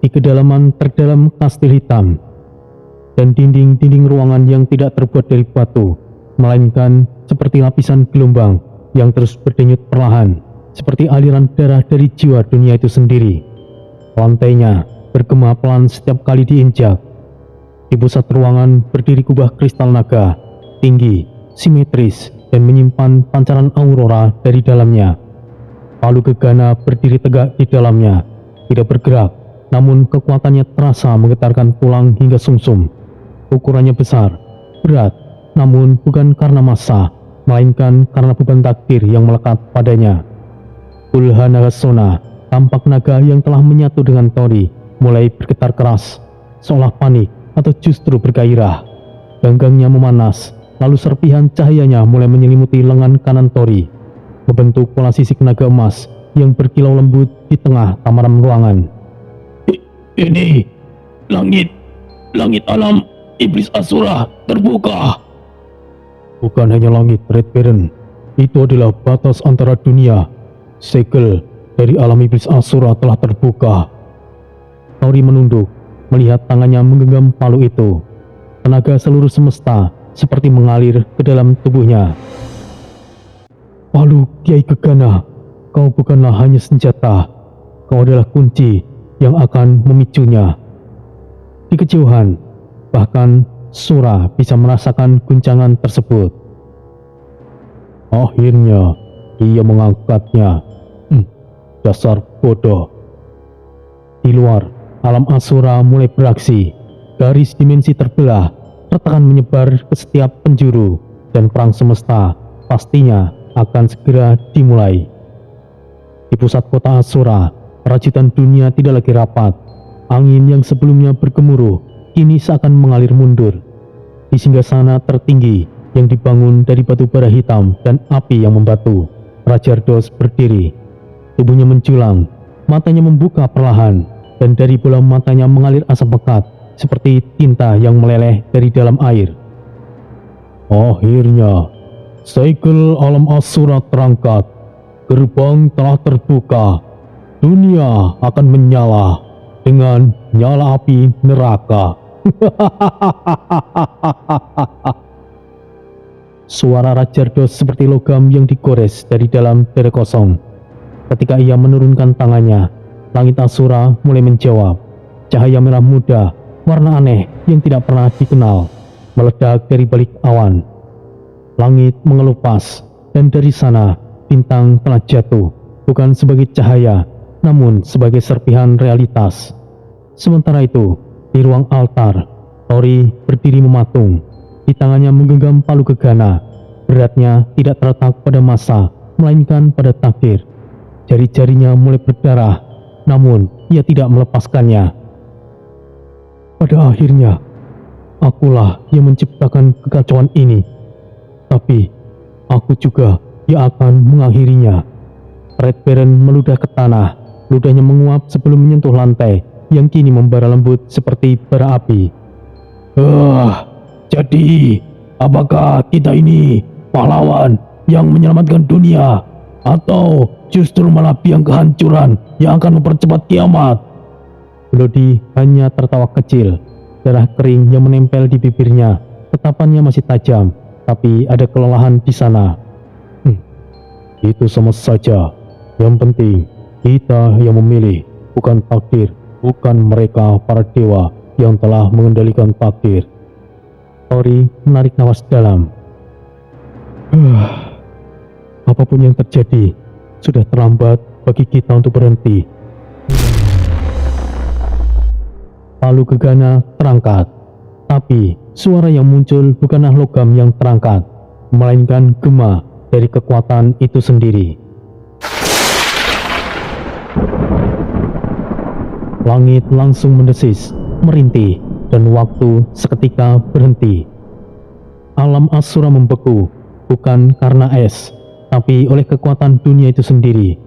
kedalaman terdalam kastil hitam, dan dinding-dinding ruangan yang tidak terbuat dari batu, melainkan seperti lapisan gelombang yang terus berdenyut perlahan, seperti aliran darah dari jiwa dunia itu sendiri. Lantainya bergema pelan setiap kali diinjak. Di pusat ruangan berdiri kubah kristal naga, tinggi, simetris, dan menyimpan pancaran aurora dari dalamnya. Palu Gegana berdiri tegak di dalamnya, tidak bergerak, namun kekuatannya terasa menggetarkan tulang hingga sumsum. Ukurannya besar, berat, namun bukan karena massa, melainkan karena beban takdir yang melekat padanya. Ulha Nagasona, tampak naga yang telah menyatu dengan Tori, mulai bergetar keras, seolah panik atau justru bergairah. Ganggangnya memanas, lalu serpihan cahayanya mulai menyelimuti lengan kanan Tori, membentuk pola sisik naga emas yang berkilau lembut di tengah tamaram ruangan. Ini langit alam iblis Asura terbuka. Bukan hanya langit, Red Baron. Itu adalah batas antara dunia. Segel dari alam iblis Asura telah terbuka. Tori menunduk, melihat tangannya menggenggam palu itu. Tenaga seluruh semesta seperti mengalir ke dalam tubuhnya. Palu Kiai Gegana, kau bukanlah hanya senjata. Kau adalah kunci yang akan memicunya. Di kejauhan, bahkan Sura bisa merasakan guncangan tersebut. Akhirnya, ia mengangkatnya. Dasar bodoh. Di luar, alam Asura mulai beraksi. Garis dimensi terbelah, retakan menyebar ke setiap penjuru, dan perang semesta pastinya akan segera dimulai. Di pusat kota Asura, rajutan dunia tidak lagi rapat. Angin yang sebelumnya bergemuruh kini seakan mengalir mundur. Di singgasana tertinggi yang dibangun dari batu bara hitam dan api yang membatu, Raja Ardos berdiri. Tubuhnya menjulang, matanya membuka perlahan, dan dari bola matanya mengalir asap pekat seperti tinta yang meleleh dari dalam air. Akhirnya, segel alam Asura terangkat. Gerbang telah terbuka. Dunia akan menyala dengan nyala api neraka. Suara Raja Ardos seperti logam yang digores dari dalam dada kosong. Ketika ia menurunkan tangannya, langit Asura mulai menjawab. Cahaya merah muda, warna aneh yang tidak pernah dikenal, meledak dari balik awan. Langit mengelupas, dan dari sana bintang telah jatuh, bukan sebagai cahaya, namun sebagai serpihan realitas. Sementara itu, di ruang altar, Tori berdiri mematung. Di tangannya menggenggam palu Gegana. Beratnya tidak terletak pada massa, melainkan pada takdir. Jari-jarinya mulai berdarah, namun ia tidak melepaskannya. Pada akhirnya, akulah yang menciptakan kekacauan ini. Tapi, aku juga yang akan mengakhirinya. Red Baron meludah ke tanah. Ludahnya menguap sebelum menyentuh lantai yang kini membara lembut seperti bara api. Jadi, apakah kita ini pahlawan yang menyelamatkan dunia, atau justru malah biang kehancuran yang akan mempercepat kiamat? Lodi hanya tertawa kecil. Darah kering yang menempel di bibirnya. Tatapannya masih tajam, tapi ada kelelahan di sana. Itu sama saja. Yang penting, kita yang memilih, bukan takdir, bukan mereka para dewa yang telah mengendalikan takdir. Tori menarik napas dalam. Apapun yang terjadi, sudah terlambat bagi kita untuk berhenti. Palu Gegana terangkat, tapi suara yang muncul bukanlah logam yang terangkat, melainkan gema dari kekuatan itu sendiri. Langit langsung mendesis, merintih, dan waktu seketika berhenti. Alam Asura membeku, bukan karena es, tapi oleh kekuatan dunia itu sendiri.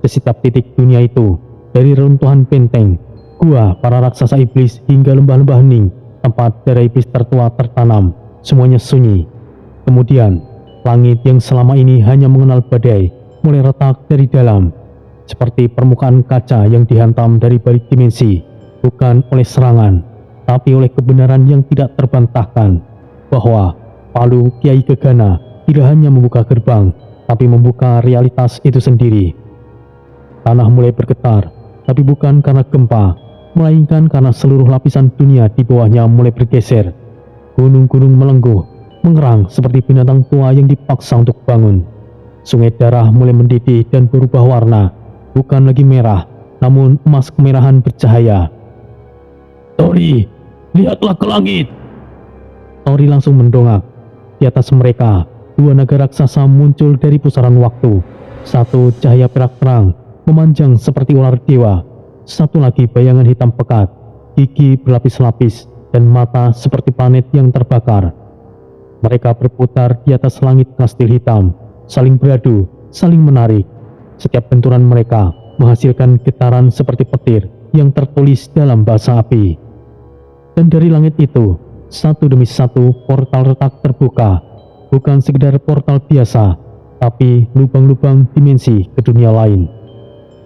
Di setiap titik dunia itu, dari runtuhan benteng, gua para raksasa iblis hingga lembah-lembah hening, tempat darah iblis tertua tertanam, semuanya sunyi. Kemudian, langit yang selama ini hanya mengenal badai, mulai retak dari dalam, seperti permukaan kaca yang dihantam dari balik dimensi. bukan oleh serangan, tapi oleh kebenaran yang tidak terbantahkan, bahwa Palu Kiai Gegana tidak hanya membuka gerbang, tapi membuka realitas itu sendiri. Tanah mulai bergetar, tapi bukan karena gempa, melainkan karena seluruh lapisan dunia di bawahnya mulai bergeser. Gunung-gunung melengguh, mengerang seperti binatang tua yang dipaksa untuk bangun. Sungai darah mulai mendidih dan berubah warna, bukan lagi merah, namun emas kemerahan bercahaya. Tori, lihatlah ke langit. Tori langsung mendongak. Di atas mereka, dua naga raksasa muncul dari pusaran waktu. Satu cahaya perak terang, memanjang seperti ular dewa. Satu lagi bayangan hitam pekat, gigi berlapis-lapis, dan mata seperti planet yang terbakar. Mereka berputar di atas langit kastil hitam, saling beradu, saling menarik. Setiap benturan mereka menghasilkan getaran seperti petir yang tertulis dalam bahasa api. Dan dari langit itu, satu demi satu portal retak terbuka, bukan sekedar portal biasa, tapi lubang-lubang dimensi ke dunia lain.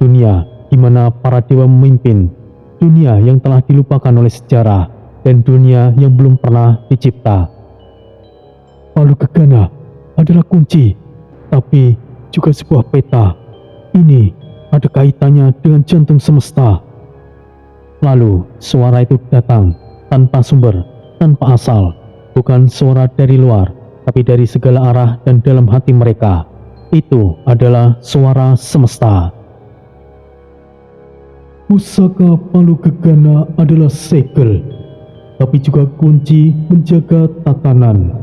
Dunia di mana para dewa memimpin, dunia yang telah dilupakan oleh sejarah, dan dunia yang belum pernah dicipta. Palu Gegana adalah kunci, tapi juga sebuah peta. Ini ada kaitannya dengan jantung semesta. Lalu suara itu datang tanpa sumber, tanpa asal, bukan suara dari luar, tapi dari segala arah dan dalam hati mereka. Itu adalah suara semesta. Pusaka Palu Gegana adalah segel, tapi juga kunci menjaga tatanan.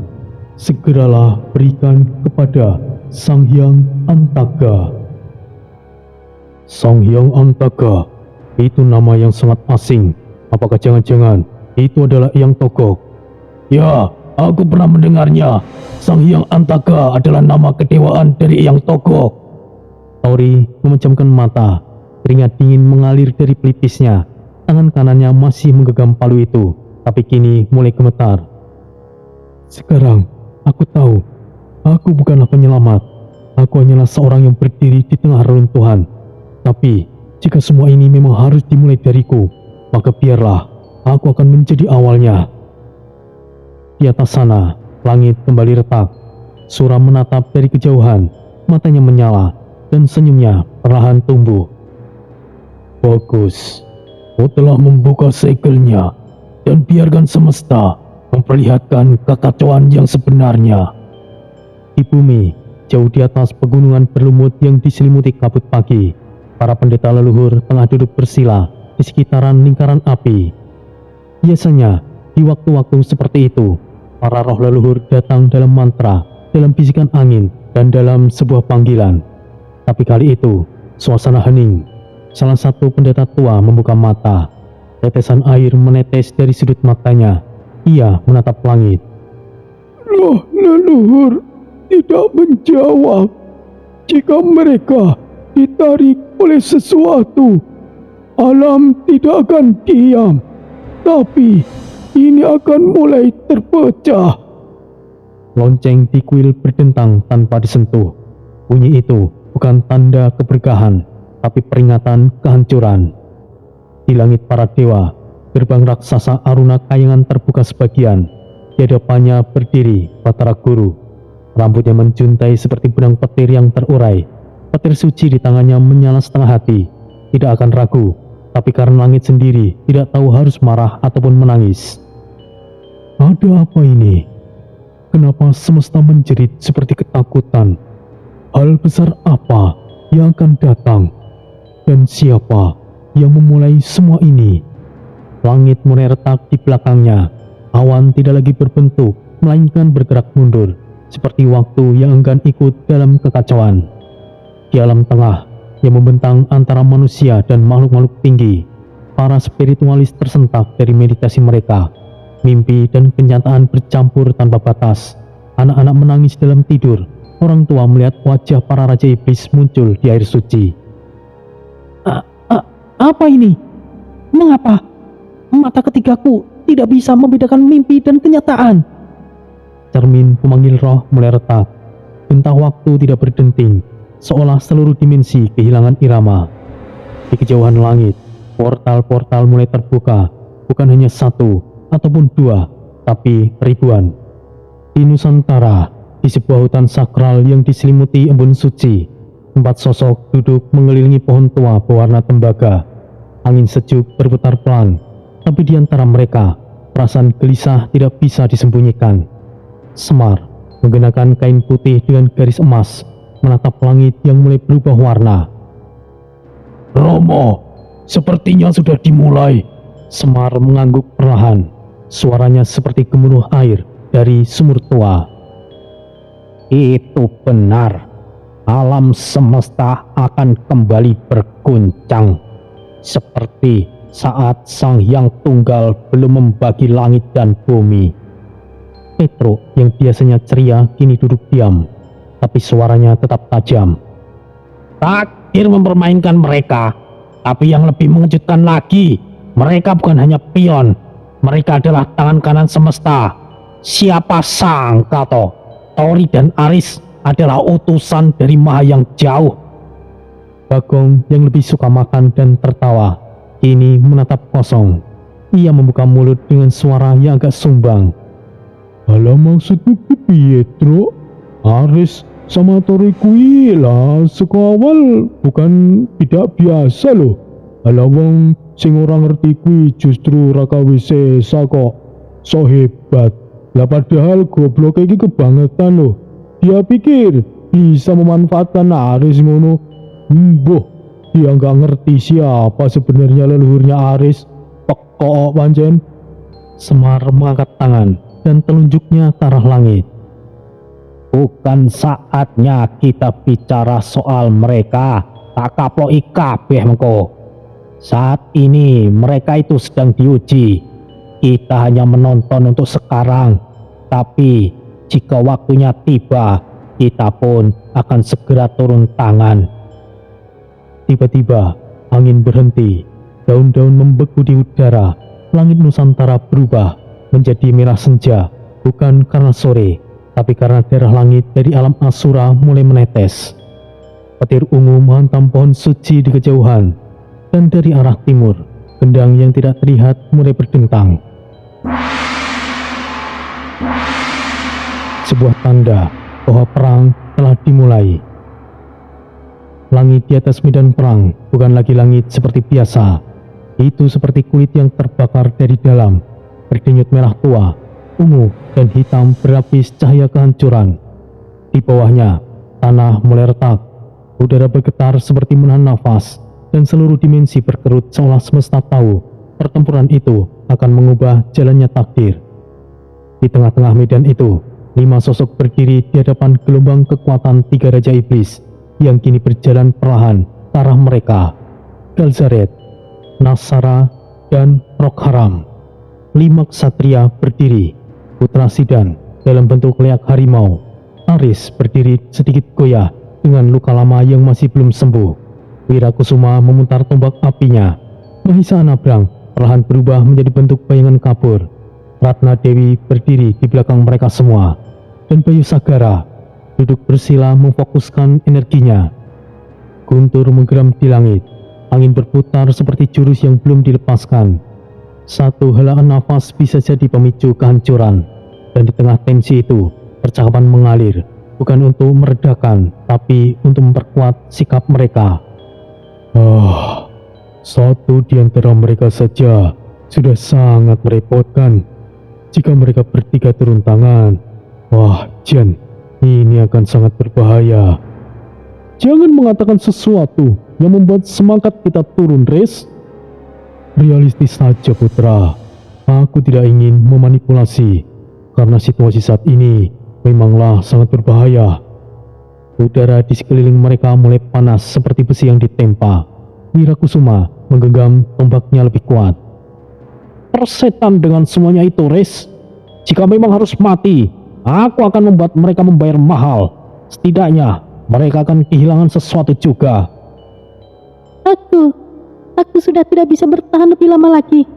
Segeralah berikan kepada Sang Hyang Antaga. Sang Hyang Antaga, itu nama yang sangat asing. Apakah jangan-jangan itu adalah Eyang Togok? Ya, aku pernah mendengarnya. Sang Hyang Antaga adalah nama kedewaan dari Eyang Togok. Tori memejamkan mata, keringat dingin mengalir dari pelipisnya. Tangan kanannya masih menggenggam palu itu, tapi kini mulai gemetar. Sekarang, aku tahu, aku bukanlah penyelamat. Aku hanyalah seorang yang berdiri di tengah reruntuhan. Tapi, jika semua ini memang harus dimulai dariku, maka biarlah aku akan menjadi awalnya. Di atas sana, langit kembali retak. Sura menatap dari kejauhan, matanya menyala, dan senyumnya perlahan tumbuh. Bagus, kau telah membuka segelnya, dan biarkan semesta memperlihatkan kekacauan yang sebenarnya. Di bumi, jauh di atas pegunungan berlumut yang diselimuti kabut pagi, para pendeta leluhur tengah duduk bersila di sekitaran lingkaran api. Biasanya, di waktu-waktu seperti itu, para roh leluhur datang dalam mantra, dalam bisikan angin, dan dalam sebuah panggilan. Tapi kali itu, suasana hening. Salah satu pendeta tua membuka mata. Tetesan air menetes dari sudut matanya. Ia menatap langit. Roh leluhur tidak menjawab. Jika mereka ditarik oleh sesuatu, alam tidak akan diam, tapi ini akan mulai terpecah. Lonceng di kuil berdentang tanpa disentuh. Bunyi itu bukan tanda keberkahan, tapi peringatan kehancuran. Di langit para dewa, gerbang raksasa Aruna Kayangan terbuka sebagian. Di hadapannya berdiri Batara Guru. Rambutnya menjuntai seperti benang petir yang terurai. Petir suci di tangannya menyala setengah hati. Tidak akan ragu, tapi karena langit sendiri tidak tahu harus marah ataupun menangis. Ada apa ini? Kenapa semesta menjerit seperti ketakutan? Hal besar apa yang akan datang? Dan siapa yang memulai semua ini? Langit mulai retak di belakangnya. Awan tidak lagi berbentuk, melainkan bergerak mundur, seperti waktu yang enggan ikut dalam kekacauan. Di alam tengah yang membentang antara manusia dan makhluk-makhluk tinggi, para spiritualis tersentak dari meditasi mereka. Mimpi dan kenyataan bercampur tanpa batas. Anak-anak menangis dalam tidur. Orang tua melihat wajah para raja iblis muncul di air suci. Apa ini? Mengapa mata ketigaku tidak bisa membedakan mimpi dan kenyataan? Cermin pemanggil roh mulai retak. Bentang waktu tidak berdenting, seolah seluruh dimensi kehilangan irama. Di kejauhan langit, Portal-portal mulai terbuka, bukan hanya satu ataupun dua, tapi ribuan. Di Nusantara, di sebuah hutan sakral yang diselimuti embun suci, 4 sosok duduk mengelilingi pohon tua berwarna tembaga. Angin sejuk berputar pelan, tapi di antara mereka, perasaan gelisah tidak bisa disembunyikan. Semar, menggunakan kain putih dengan garis emas, menatap langit yang mulai berubah warna. Romo, sepertinya sudah dimulai. Semar mengangguk perlahan, suaranya seperti gemuruh air dari sumur tua. Itu benar, alam semesta akan kembali berguncang, seperti saat Sang Hyang Tunggal belum membagi langit dan bumi. Petro yang biasanya ceria kini duduk diam, tapi suaranya tetap tajam. Takdir mempermainkan mereka, tapi yang lebih mengejutkan lagi, mereka bukan hanya pion, mereka adalah tangan kanan semesta. Siapa sangka toh, Tori dan Aris adalah utusan dari Maha yang jauh. Bagong yang lebih suka makan dan tertawa, kini menatap kosong. Ia membuka mulut dengan suara yang agak sumbang. Alah, maksudmu piye, Tro? Aris sama Tori kuwi lah saka awal bukan tidak biasa loh. Alah, wong sing ora ngerti kuwi justru Raka Wisesa kok. So hebat. Lah padahal goblok iki kebangetan loh. Dia pikir bisa memanfaatkan Aris ngono. Mbuh, dia nggak ngerti siapa sebenarnya leluhurnya Aris. Pekok pancen. Semar mengangkat tangan dan telunjuknya ke arah langit. Bukan saatnya kita bicara soal mereka, tak kaploki kabeh mengko. Saat ini mereka itu sedang diuji. Kita hanya menonton untuk sekarang, tapi jika waktunya tiba, kita pun akan segera turun tangan. Tiba-tiba angin berhenti, daun-daun membeku di udara, langit Nusantara berubah menjadi merah senja, bukan karena sore, tapi karena darah langit dari alam Asura mulai menetes. Petir ungu menghantam pohon suci di kejauhan, dan dari arah timur, gendang yang tidak terlihat mulai berdentang. Sebuah tanda bahwa perang telah dimulai. Langit di atas medan perang bukan lagi langit seperti biasa. Itu seperti kulit yang terbakar dari dalam, berdenyut merah tua, ungu dan hitam berlapis cahaya kehancuran. Di bawahnya, tanah mulai retak, udara bergetar seperti menahan nafas, dan seluruh dimensi berkerut seolah semesta tahu pertempuran itu akan mengubah jalannya takdir. Di tengah-tengah medan itu, 5 sosok berdiri di hadapan gelombang kekuatan 3 Raja Iblis yang kini berjalan perlahan ke arah mereka. Galzaret, Nasara, dan Rokharam. 5 ksatria berdiri, putra Sidan dalam bentuk leak harimau. Aris berdiri sedikit goyah dengan luka lama yang masih belum sembuh. Wirakusuma memutar tombak apinya. Mahisa Nabrang perlahan berubah menjadi bentuk bayangan kabur. Ratna Dewi berdiri di belakang mereka semua, dan Bayu Sagara duduk bersila memfokuskan energinya. Guntur menggeram di langit, angin berputar seperti jurus yang belum dilepaskan. Satu helaan nafas bisa jadi pemicu kehancuran, dan di tengah tensi itu, percakapan mengalir, bukan untuk meredakan, tapi untuk memperkuat sikap mereka. Satu di antara mereka saja sudah sangat merepotkan. Jika mereka bertiga turun tangan, wah Jen, ini akan sangat berbahaya. Jangan mengatakan sesuatu yang membuat semangat kita turun, Res. Realistis saja, putra. Aku tidak ingin memanipulasi, karena situasi saat ini memanglah sangat berbahaya. Udara di sekeliling mereka mulai panas seperti besi yang ditempa. Wirakusuma menggenggam tombaknya lebih kuat. Persetan dengan semuanya itu, Res. Jika memang harus mati, aku akan membuat mereka membayar mahal. Setidaknya mereka akan kehilangan sesuatu juga. Aku sudah tidak bisa bertahan lebih lama lagi.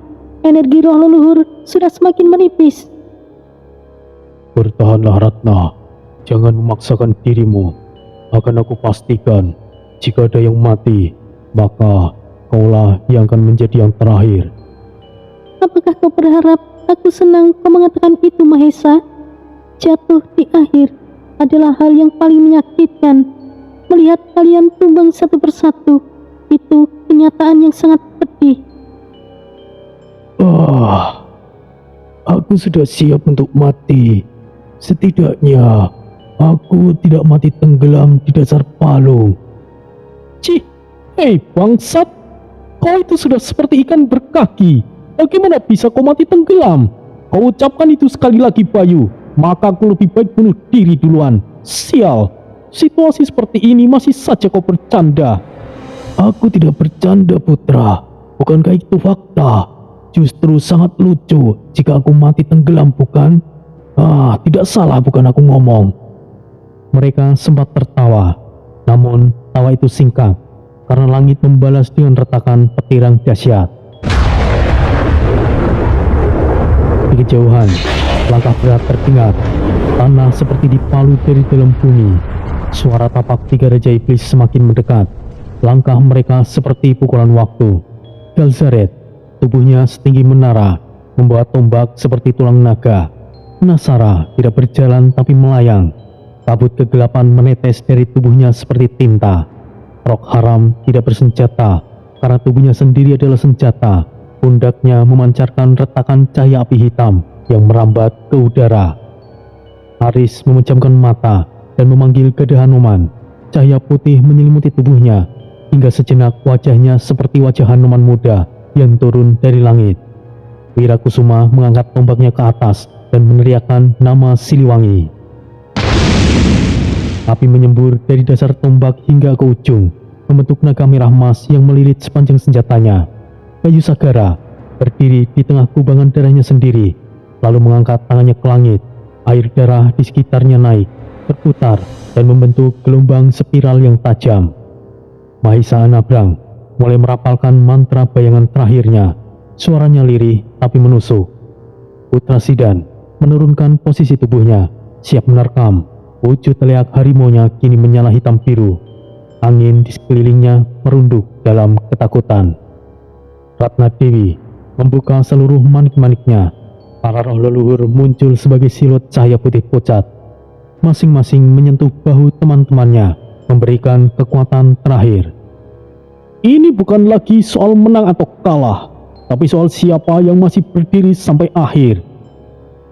Energi roh leluhur sudah semakin menipis. Bertahanlah Ratna, jangan memaksakan dirimu. Akan aku pastikan, jika ada yang mati, maka kaulah yang akan menjadi yang terakhir. Apakah kau berharap aku senang kau mengatakan itu, Mahesa? Jatuh di akhir adalah hal yang paling menyakitkan. Melihat kalian tumbang satu persatu, itu kenyataan yang sangat pedih. Aku sudah siap untuk mati. Setidaknya aku tidak mati tenggelam di dasar palung. Cih, hei bangsat, kau itu sudah seperti ikan berkaki. Bagaimana bisa kau mati tenggelam? Kau ucapkan itu sekali lagi, Bayu, maka aku lebih baik bunuh diri duluan. Sial, situasi seperti ini masih saja kau bercanda. Aku tidak bercanda, Putra. Bukankah itu fakta? Justru sangat lucu jika aku mati tenggelam, bukan? Tidak salah bukan aku ngomong. Mereka sempat tertawa, namun tawa itu singkat karena langit membalas dengan retakan petirang dahsyat. Di kejauhan, langkah berat terdengar. Tanah seperti dipalu dari dalam bumi. Suara tapak 3 raja iblis semakin mendekat. Langkah mereka seperti pukulan waktu. Galzaret, tubuhnya setinggi menara, membawa tombak seperti tulang naga. Nasara tidak berjalan tapi melayang. Kabut kegelapan menetes dari tubuhnya seperti tinta. Rok haram tidak bersenjata karena tubuhnya sendiri adalah senjata. Pundaknya memancarkan retakan cahaya api hitam yang merambat ke udara. Aris memejamkan mata dan memanggil Gada Hanuman. Cahaya putih menyelimuti tubuhnya hingga sejenak wajahnya seperti wajah Hanuman muda yang turun dari langit. Wirakusuma mengangkat tombaknya ke atas dan meneriakkan nama Siliwangi. Api menyembur dari dasar tombak hingga ke ujung, membentuk naga merah emas yang melilit sepanjang senjatanya. Bayu Sagara berdiri di tengah kubangan darahnya sendiri, lalu mengangkat tangannya ke langit. Air darah di sekitarnya naik, berputar, dan membentuk gelombang spiral yang tajam. Mahisa Anabrang mulai merapalkan mantra bayangan terakhirnya. Suaranya lirih tapi menusuk. Putra Sidan menurunkan posisi tubuhnya, siap menerkam. Wujud teleak harimaunya kini menyala hitam biru. Angin di sekelilingnya merunduk dalam ketakutan. Ratna Dewi membuka seluruh manik-maniknya. Para roh leluhur muncul sebagai siluet cahaya putih pucat. Masing-masing menyentuh bahu teman-temannya, memberikan kekuatan terakhir. Ini bukan lagi soal menang atau kalah, tapi soal siapa yang masih berdiri sampai akhir.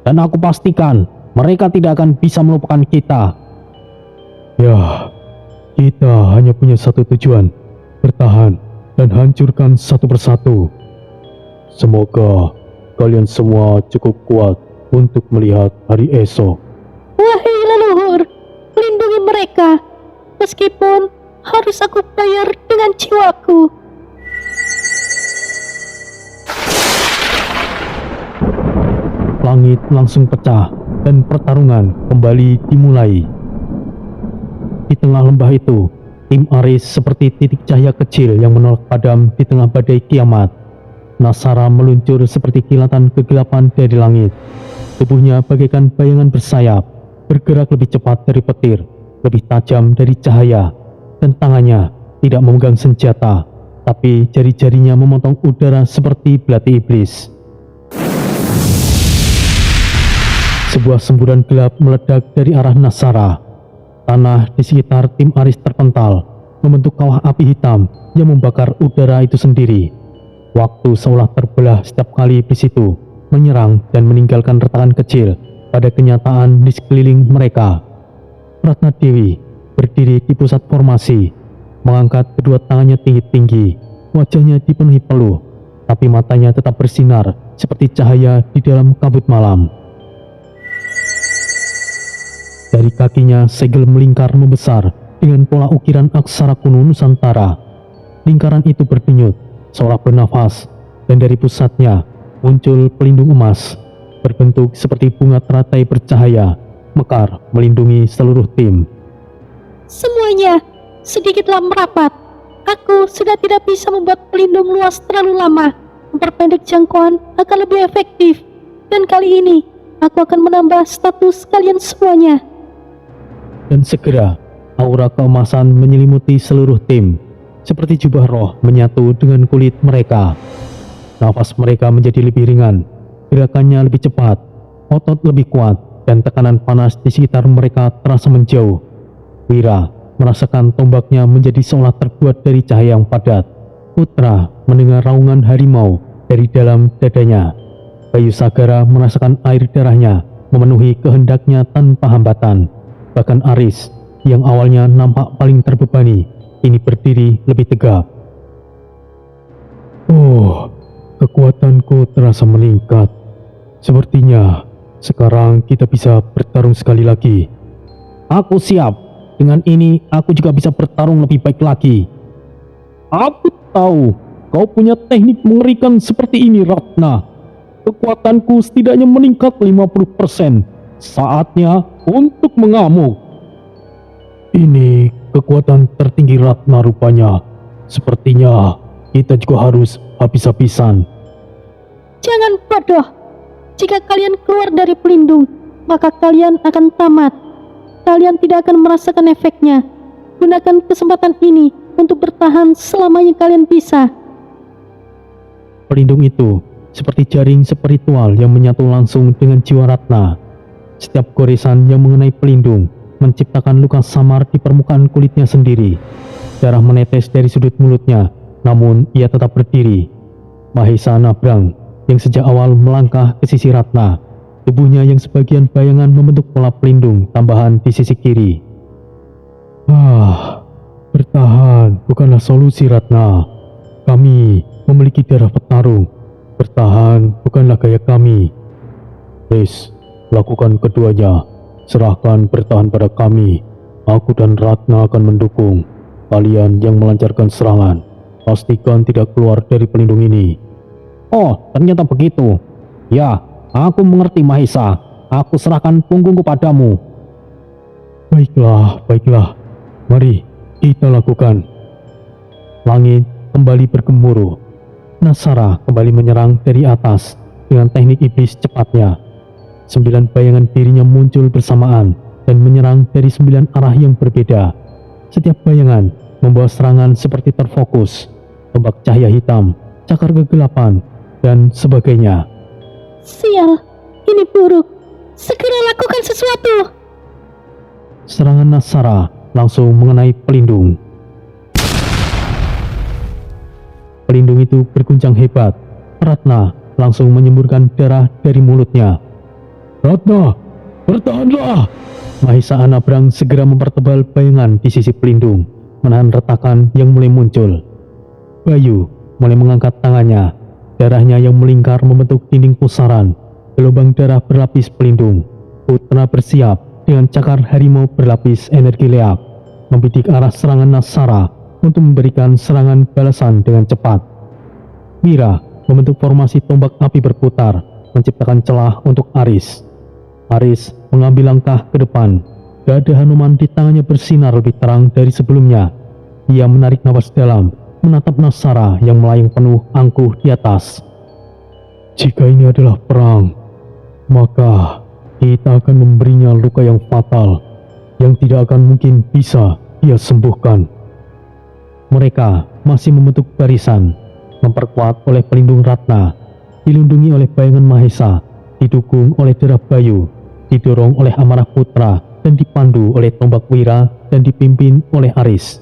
Dan aku pastikan mereka tidak akan bisa melupakan kita. Ya, kita hanya punya satu tujuan, bertahan dan hancurkan satu persatu. Semoga kalian semua cukup kuat untuk melihat hari esok. Wahai leluhur, lindungi mereka, meskipun harus aku bayar dengan jiwaku. Langit langsung pecah dan pertarungan kembali dimulai. Di tengah lembah itu, tim Aris seperti titik cahaya kecil yang menolak padam di tengah badai kiamat. Nasara meluncur seperti kilatan kegelapan dari langit. Tubuhnya bagaikan bayangan bersayap, bergerak lebih cepat dari petir, lebih tajam dari cahaya, dan tangannya tidak memegang senjata, tapi jari-jarinya memotong udara seperti belati iblis. Sebuah semburan gelap meledak dari arah Nasara. Tanah di sekitar tim Aris terpental, membentuk kawah api hitam yang membakar udara itu sendiri. Waktu seolah terbelah setiap kali iblis itu menyerang dan meninggalkan retakan kecil pada kenyataan di sekeliling mereka. Ratna Dewi berdiri di pusat formasi, mengangkat kedua tangannya tinggi-tinggi. Wajahnya dipenuhi peluh, tapi matanya tetap bersinar seperti cahaya di dalam kabut malam. Dari kakinya segel melingkar membesar dengan pola ukiran aksara kuno Nusantara. Lingkaran itu berdenyut seolah bernafas, dan dari pusatnya muncul pelindung emas berbentuk seperti bunga teratai bercahaya, mekar melindungi seluruh tim. Semuanya sedikitlah merapat. Aku sudah tidak bisa membuat pelindung luas terlalu lama. Memperpendek jangkauan akan lebih efektif. Dan kali ini aku akan menambah status kalian semuanya. Dan segera aura keemasan menyelimuti seluruh tim. seperti jubah roh menyatu dengan kulit mereka. Nafas mereka menjadi lebih ringan, gerakannya lebih cepat, otot lebih kuat, dan tekanan panas di sekitar mereka terasa menjauh. Wira merasakan tombaknya menjadi seolah terbuat dari cahaya yang padat. Putra mendengar raungan harimau dari dalam dadanya. Bayu Sagara merasakan air darahnya memenuhi kehendaknya tanpa hambatan. Bahkan Aris yang awalnya nampak paling terbebani, kini berdiri lebih tegap. Oh, kekuatanku terasa meningkat. Sepertinya sekarang kita bisa bertarung sekali lagi. Aku siap. Dengan ini aku juga bisa bertarung lebih baik lagi. Aku tahu kau punya teknik mengerikan seperti ini, Ratna. Kekuatanku setidaknya meningkat 50%. Saatnya untuk mengamuk. Ini kekuatan tertinggi Ratna rupanya. Sepertinya kita juga harus habis-habisan. Jangan bodoh. Jika kalian keluar dari pelindung, maka kalian akan tamat. Kalian tidak akan merasakan efeknya. Gunakan kesempatan ini untuk bertahan selama yang kalian bisa. Pelindung itu seperti jaring spiritual yang menyatu langsung dengan jiwa Ratna. Setiap goresan yang mengenai pelindung menciptakan luka samar di permukaan kulitnya sendiri. Darah menetes dari sudut mulutnya, namun ia tetap berdiri. Mahesa Nabrang yang sejak awal melangkah ke sisi Ratna, tubuhnya yang sebagian bayangan membentuk pola pelindung tambahan di sisi kiri. Bertahan bukanlah solusi, Ratna. Kami memiliki darah petarung. Bertahan bukanlah gaya kami. Please, lakukan keduanya. Serahkan bertahan pada kami. Aku dan Ratna akan mendukung. Kalian yang melancarkan serangan, pastikan tidak keluar dari pelindung ini. Oh, ternyata begitu. Ya, aku mengerti, Mahesa. Aku serahkan punggungku padamu. Baiklah. Mari kita lakukan. Langit kembali bergemuruh. Nasara kembali menyerang dari atas dengan teknik iblis cepatnya. 9 bayangan dirinya muncul bersamaan dan menyerang dari 9 arah yang berbeda. Setiap bayangan membawa serangan seperti terfokus, tombak cahaya hitam, cakar kegelapan, dan sebagainya. Sial, ini buruk. Segera lakukan sesuatu. Serangan Nasara langsung mengenai pelindung. Pelindung itu berguncang hebat. Ratna langsung menyemburkan darah dari mulutnya. Ratna, bertahanlah! Mahesa Nabrang segera mempertebal bayangan di sisi pelindung, menahan retakan yang mulai muncul. Bayu mulai mengangkat tangannya. Darahnya yang melingkar membentuk dinding pusaran. Gelombang darah berlapis pelindung. Putra bersiap dengan cakar harimau berlapis energi leak, membidik arah serangan Nasara untuk memberikan serangan balasan dengan cepat. Wira membentuk formasi tombak api berputar, menciptakan celah untuk Aris. Aris mengambil langkah ke depan. Dada Hanuman di tangannya bersinar lebih terang dari sebelumnya. Ia menarik napas dalam, menatap Nasara yang melayang penuh angkuh di atas. Jika ini adalah perang, maka kita akan memberinya luka yang fatal, yang tidak akan mungkin bisa dia sembuhkan. Mereka masih membentuk barisan, memperkuat oleh pelindung Ratna, dilindungi oleh bayangan Mahesa, didukung oleh darah Bayu, didorong oleh amarah putra, dan dipandu oleh tombak Wira dan dipimpin oleh Aris.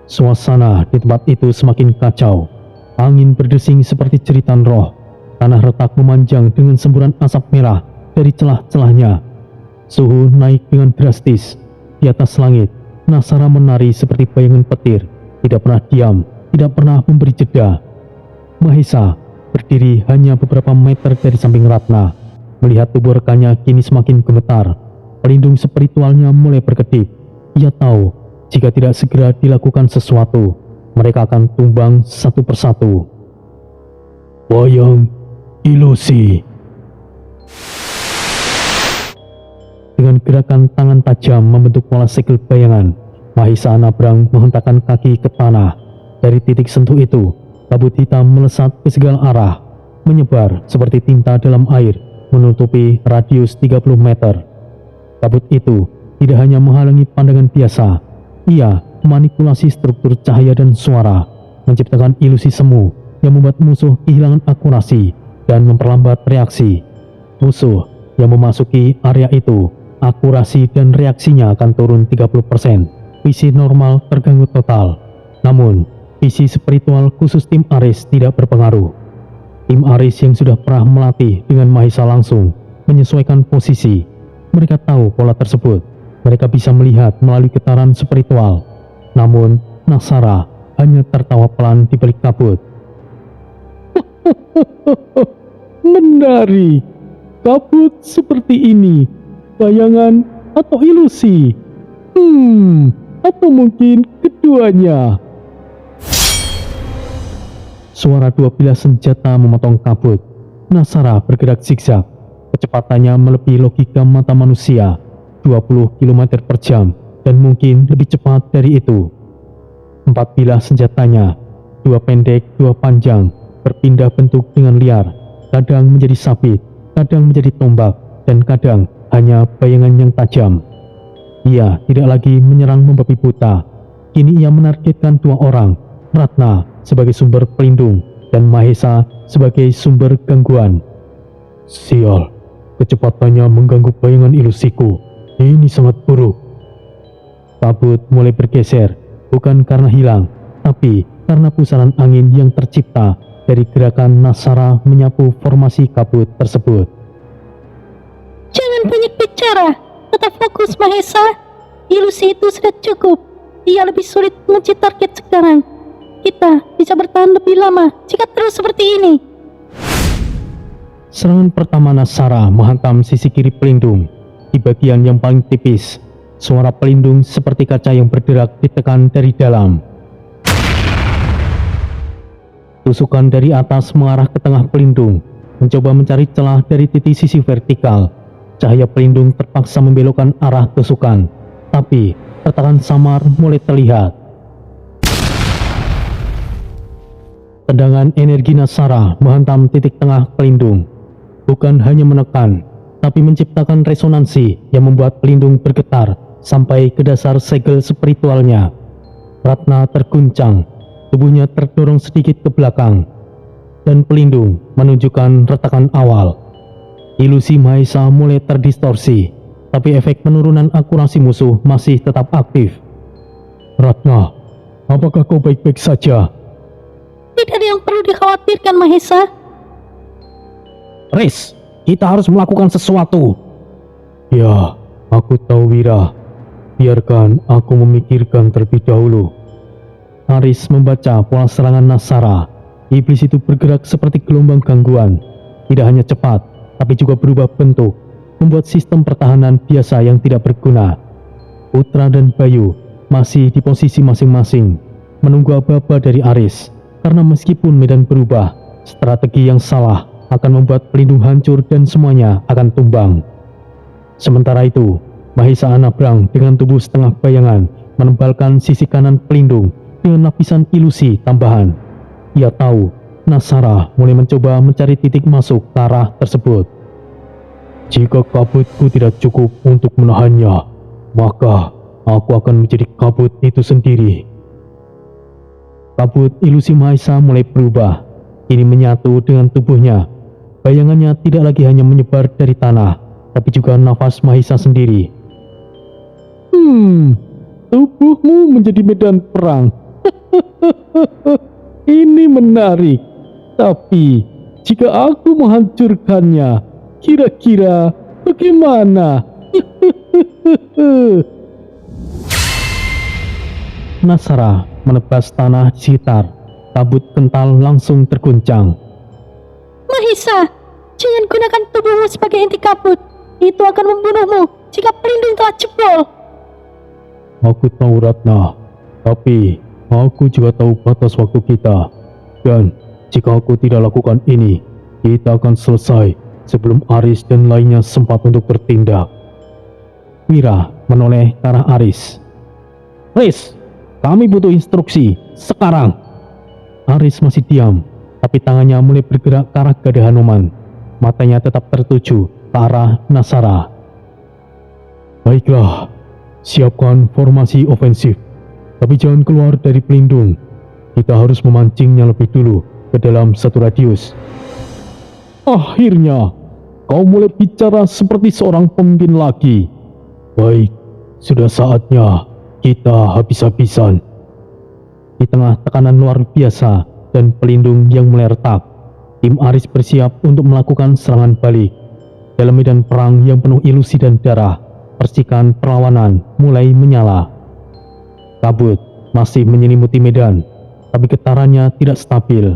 Suasana di tempat itu semakin kacau. Angin berdesing seperti jeritan roh. Tanah retak memanjang dengan semburan asap merah dari celah-celahnya. Suhu naik dengan drastis. Di atas langit, Nasara menari seperti bayangan petir, tidak pernah diam, tidak pernah memberi jeda. Mahesa berdiri hanya beberapa meter dari samping Ratna. Melihat tubuh rekannya kini semakin gemetar, pelindung spiritualnya mulai berkedip. Ia tahu, jika tidak segera dilakukan sesuatu, mereka akan tumbang satu persatu. Wayang ilusi. Dengan gerakan tangan tajam membentuk pola segel bayangan, Mahesa Nabrang menghentakkan kaki ke tanah. Dari titik sentuh itu, kabut hitam melesat ke segala arah, menyebar seperti tinta dalam air, menutupi radius 30 meter. Kabut itu tidak hanya menghalangi pandangan biasa, ia memanipulasi struktur cahaya dan suara, menciptakan ilusi semu yang membuat musuh kehilangan akurasi dan memperlambat reaksi. Musuh yang memasuki area itu, akurasi dan reaksinya akan turun 30%. Visi normal terganggu total. Namun, visi spiritual khusus tim Aris tidak berpengaruh. Tim Aris yang sudah pernah melatih dengan Mahesa langsung menyesuaikan posisi. Mereka tahu pola tersebut. Mereka bisa melihat melalui getaran spiritual. Namun, Nasara hanya tertawa pelan di balik kabut. Menarik. Kabut seperti ini. Bayangan atau ilusi? Atau mungkin keduanya. Suara dua bilah senjata memotong kabut. Nasara bergerak zigzag. Kecepatannya melebihi logika mata manusia, 20 km per jam, dan mungkin lebih cepat dari itu. 4 bilah senjatanya, 2 pendek, 2 panjang, berpindah bentuk dengan liar, kadang menjadi sabit, kadang menjadi tombak, dan kadang hanya bayangan yang tajam. Ia tidak lagi menyerang membabi buta. Kini ia menargetkan 2 orang, Ratna sebagai sumber pelindung dan Mahesa sebagai sumber gangguan. Sial, kecepatannya mengganggu bayangan ilusiku. Ini sangat buruk. Kabut mulai bergeser, bukan karena hilang, tapi karena pusaran angin yang tercipta dari gerakan Nasara menyapu formasi kabut tersebut. Jangan banyak bicara, tetap fokus Mahesa. Ilusi itu sudah cukup. Ia lebih sulit mengunci target sekarang. Kita bisa bertahan lebih lama jika terus seperti ini. Serangan pertama Nasara menghantam sisi kiri pelindung. Di bagian yang paling tipis, suara pelindung seperti kaca yang berderak ditekan dari dalam. Tusukan dari atas mengarah ke tengah pelindung, mencoba mencari celah dari titik sisi vertikal. Cahaya pelindung terpaksa membelokkan arah tusukan, tapi retakan samar mulai terlihat. Tendangan energi Nasara menghantam titik tengah pelindung. Bukan hanya menekan, tapi menciptakan resonansi yang membuat pelindung bergetar sampai ke dasar segel spiritualnya. Ratna terguncang, tubuhnya terdorong sedikit ke belakang, dan pelindung menunjukkan retakan awal. Ilusi Mahesa mulai terdistorsi, tapi efek penurunan akurasi musuh masih tetap aktif. Ratna, apakah kau baik-baik saja? Tidak ada yang perlu dikhawatirkan Mahesa. Riz, kita harus melakukan sesuatu. Ya, aku tahu Wira. Biarkan aku memikirkan terlebih dahulu. Aris membaca pola serangan Nasara. Iblis itu bergerak seperti gelombang gangguan. Tidak hanya cepat, tapi juga berubah bentuk, membuat sistem pertahanan biasa yang tidak berguna. Putra dan Bayu masih di posisi masing-masing, menunggu aba-aba dari Aris. Karena meskipun medan berubah, strategi yang salah akan membuat pelindung hancur dan semuanya akan tumbang. Sementara itu, Mahesa Anabrang dengan tubuh setengah bayangan menembalkan sisi kanan pelindung dengan lapisan ilusi tambahan. Ia tahu Nasara mulai mencoba mencari titik masuk ke arah tersebut. Jika kabutku tidak cukup untuk menahannya, maka aku akan menjadi kabut itu sendiri. Kabut ilusi Mahesa mulai berubah, kini menyatu dengan tubuhnya. Bayangannya tidak lagi hanya menyebar dari tanah, tapi juga nafas Mahesa sendiri. Tubuhmu menjadi medan perang. Ini menarik. Tapi, jika aku menghancurkannya, kira-kira bagaimana? Nasara menebas tanah di sekitar. Kabut kental langsung terguncang. Mahesa, jangan gunakan tubuhmu sebagai inti kabut. Itu akan membunuhmu jika pelindung telah jebol. Aku tahu Ratna, tapi aku juga tahu batas waktu kita. Dan jika aku tidak lakukan ini, kita akan selesai sebelum Aris dan lainnya sempat untuk bertindak. Wira menoleh ke arah Aris. Riz, kami butuh instruksi sekarang. Aris masih diam, tapi tangannya mulai bergerak ke arah Gada Hanuman. Matanya tetap tertuju ke arah Nasara. Baiklah, siapkan formasi ofensif. Tapi jangan keluar dari pelindung. Kita harus memancingnya lebih dulu ke dalam satu radius. Akhirnya, kau mulai bicara seperti seorang pemimpin lagi. Baik, sudah saatnya kita habis-habisan. Di tengah tekanan luar biasa dan pelindung yang mulai retak, tim Aris bersiap untuk melakukan serangan balik. Dalam medan perang yang penuh ilusi dan darah, percikan perlawanan mulai menyala. Kabut masih menyelimuti medan, tapi getarannya tidak stabil.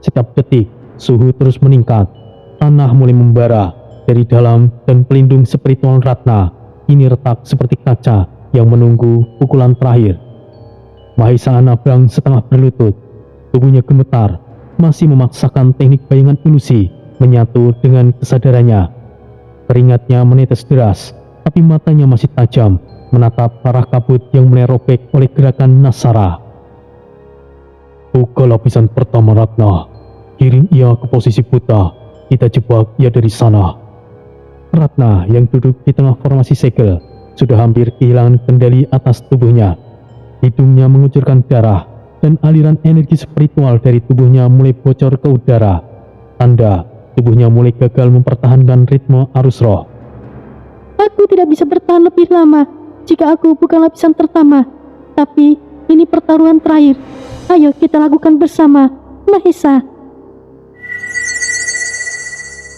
Setiap detik, suhu terus meningkat. Tanah mulai membara dari dalam dan pelindung spiritual Ratna ini retak seperti kaca yang menunggu pukulan terakhir. Mahesa Anabang setengah berlutut, tubuhnya gemetar, masih memaksakan teknik bayangan ilusi menyatu dengan kesadarannya. Keringatnya menetes deras, tapi matanya masih tajam menatap arah kabut yang mulai robek oleh gerakan Nasara. Buka lapisan pertama Ratna, kirim ia ke posisi buta, kita jebak ia dari sana. Ratna yang duduk di tengah formasi segel sudah hampir kehilangan kendali atas tubuhnya. Hidungnya mengucurkan darah dan aliran energi spiritual dari tubuhnya mulai bocor ke udara. Tanda tubuhnya mulai gagal mempertahankan ritme arus roh. Aku tidak bisa bertahan lebih lama jika aku bukan lapisan pertama. Tapi ini pertaruhan terakhir. Ayo kita lakukan bersama, Mahesa.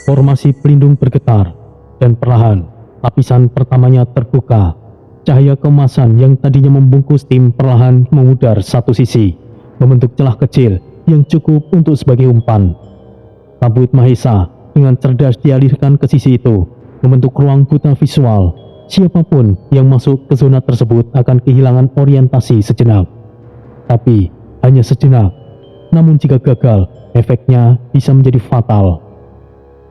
Formasi pelindung bergetar, dan perlahan lapisan pertamanya terbuka. Cahaya keemasan yang tadinya membungkus tim perlahan memudar satu sisi, membentuk celah kecil yang cukup untuk sebagai umpan. Kabut Mahesa dengan cerdas dialirkan ke sisi itu, membentuk ruang buta visual. Siapapun yang masuk ke zona tersebut akan kehilangan orientasi sejenak. Tapi hanya sejenak. Namun jika gagal, efeknya bisa menjadi fatal.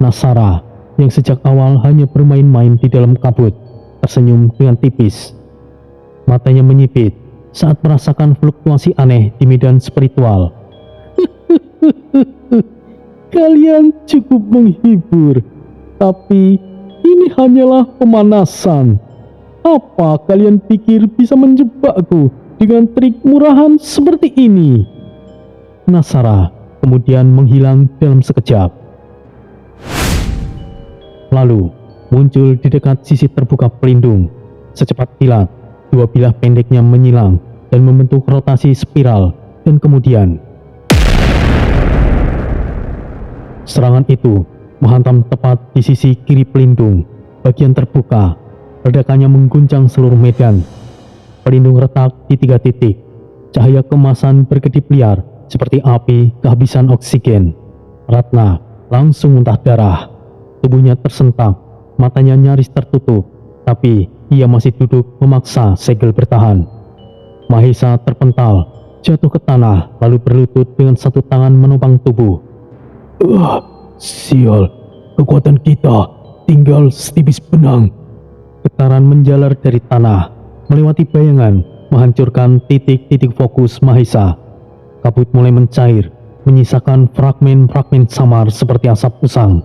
Nasara yang sejak awal hanya bermain-main di dalam kabut, tersenyum dengan tipis. Matanya menyipit saat merasakan fluktuasi aneh di medan spiritual. Kalian cukup menghibur, tapi ini hanyalah pemanasan. Apa kalian pikir bisa menjebakku dengan trik murahan seperti ini? Nasara kemudian menghilang dalam sekejap. Lalu muncul di dekat sisi terbuka pelindung. Secepat kilat, dua bilah pendeknya menyilang dan membentuk rotasi spiral, dan kemudian serangan itu menghantam tepat di sisi kiri pelindung, bagian terbuka. Ledakannya mengguncang seluruh medan. Pelindung retak di 3 titik. Cahaya kemasan berkedip liar seperti api kehabisan oksigen. Ratna langsung muntah darah. Tubuhnya tersentak, matanya nyaris tertutup, tapi ia masih duduk memaksa segel bertahan. Mahesa terpental, jatuh ke tanah lalu berlutut dengan satu tangan menopang tubuh. Sial, kekuatan kita tinggal setipis benang. Getaran menjalar dari tanah, melewati bayangan, menghancurkan titik-titik fokus Mahesa. Kabut mulai mencair, menyisakan fragmen-fragmen samar seperti asap usang.